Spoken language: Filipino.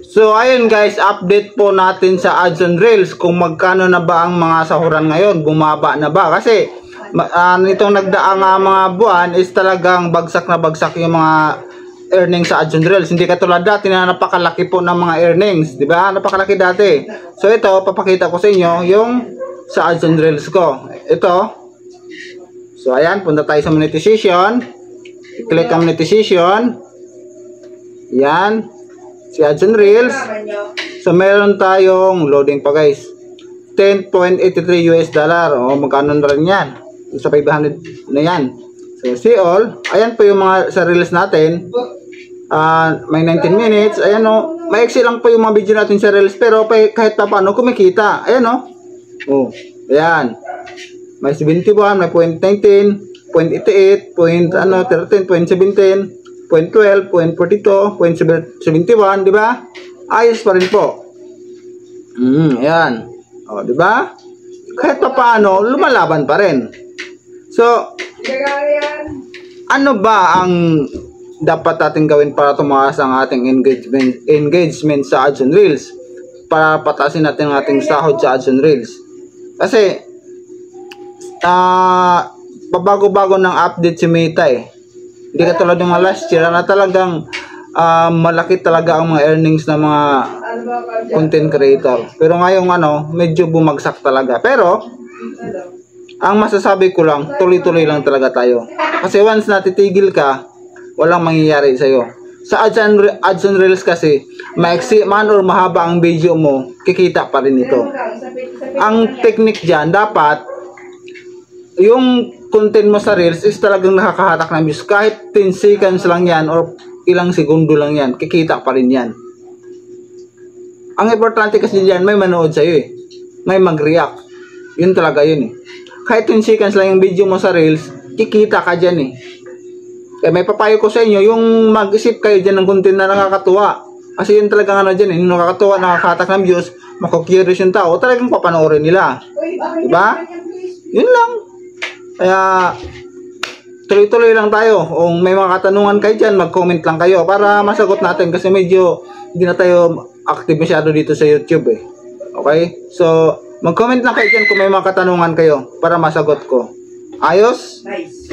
So ayun guys, update po natin sa ads on Reels kung magkano na ba ang mga sahuran ngayon, bumaba na ba? Kasi nitong nagdaang mga buwan is talagang bagsak na bagsak yung mga earnings sa ads on Reels. Hindi katulad dati na napakalaki po ng mga earnings, di ba? Napakalaki dati. So ito, papakita ko sa inyo yung sa ads on Reels ko. Ito. So ayan, punta tayo sa monetization. I-click ang monetization. Yan. Si ads on Reels. So meron tayong loading pa guys. $10.83 US. O magkano na rin yan? Sa 500 na yan. So see all. Ayan po yung mga sa Reels natin. May 19 minutes. Ayan o. Maiksi lang po yung mga video natin sa Reels. Pero kahit pa paano kumikita. Ayan o. Oh. Ayan. May 71, may 0.19, 0.88, 0.13, 0.17. 0.12, 0.42, 0.71, di ba? Ayos pa rin po. Ayan. O, di ba? Kahit pa paano, lumalaban pa rin. So, ano ba ang dapat natin gawin para tumaas ang ating engagement sa ads on Reels? Para patasin natin ang ating sahod sa ads on Reels. Kasi, pabago-bago ng update si Meta eh. Hindi katulad ng last year na talagang malaki talaga ang mga earnings ng mga content creator. Pero ngayong medyo bumagsak talaga. Pero ang masasabi ko lang, tuloy-tuloy lang talaga tayo. Kasi once na titigil ka, walang mangyayari sa'yo. Sa ads on Reels kasi, maiksi man or mahaba ang video mo, kikita pa rin ito. Ang technique dyan, dapat yung content mo sa Reels is talagang nakakahatak ng views. Kahit 10 seconds lang yan or ilang segundo lang yan, kikita pa rin yan. Ang importante kasi dyan, may manood sa'yo eh. May mag-react. Yun talaga yun eh. Kahit 10 seconds lang yung video mo sa Reels, kikita ka dyan eh. Kaya may papayo ko sa inyo, yung mag-isip kayo dyan ng content na nakakatuwa. Kasi yun talagang dyan eh, nakakatuwa, nakakahatak ng views, makakurious yung tao, talagang papanoorin nila. Diba? Yun lang. Kaya tuloy-tuloy lang tayo. Kung may mga katanungan kayo dyan, mag-comment lang kayo para masagot natin kasi medyo hindi na tayo active masyado dito sa YouTube eh. Okay? So, mag-comment lang kayo dyan kung may mga katanungan kayo para masagot ko. Ayos? Nice.